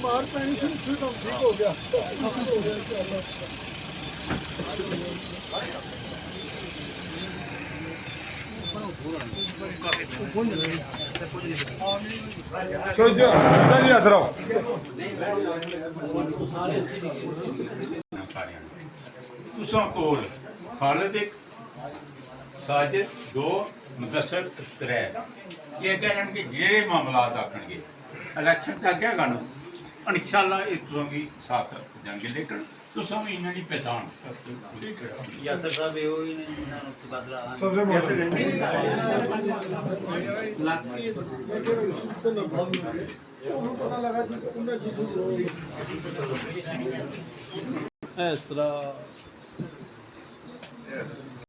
मार पैनी से ठीक हो गया जी इधर आओ तुसां कोल खालिद एक साजिद दो मुदस्सर त्रै ये कहन कि जेड़े मामलात आखणगे इलेक्शन का क्या गाना इंशाअल्लाह एक तुसां भी साथ देंगे लेकिन तुसां भी इन्हां दी पहचान यासर साहब ये ही ने इन्हां नु तबादला पता लगा कि इस तरह